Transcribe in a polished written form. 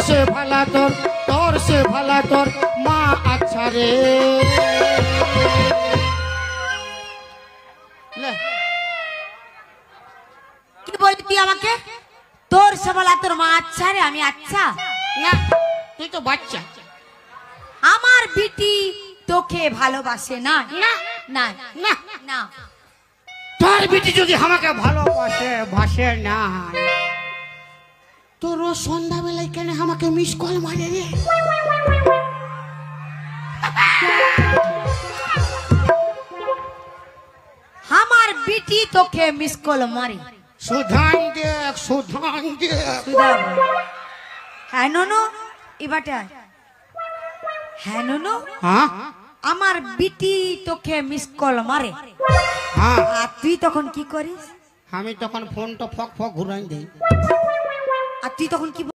সে ভালা তোর সে ভালা তোর মা আচ্ছা রে। কি বললি তুই আমাকে? তোর সে ভালা তোর মা আচ্ছা রে, আমি আচ্ছা না, তুই তো বাচ্চা। আমার বিটি তোকে ভালোবাসে না না না না না। তোর বিটি যদি আমাকে ভালোবাসে ভাসে না, তোর ও সন্ধ্যাবেলায় কেন আমাকে মিস কল মারে রে? আমার বিটি তোকে মিস কল মারি। সুধান দেখ, সুধান দেখ। হ্যাঁ ননু, এবারটা হ্যাঁ ননু, হ্যাঁ আমার বিটি তোকে মিস কল মারে, হ্যাঁ। আর তুই তখন কি করিস? আমি তখন ফোনটা ফক ফক ঘুরাই দেই। আর তুই তখন কি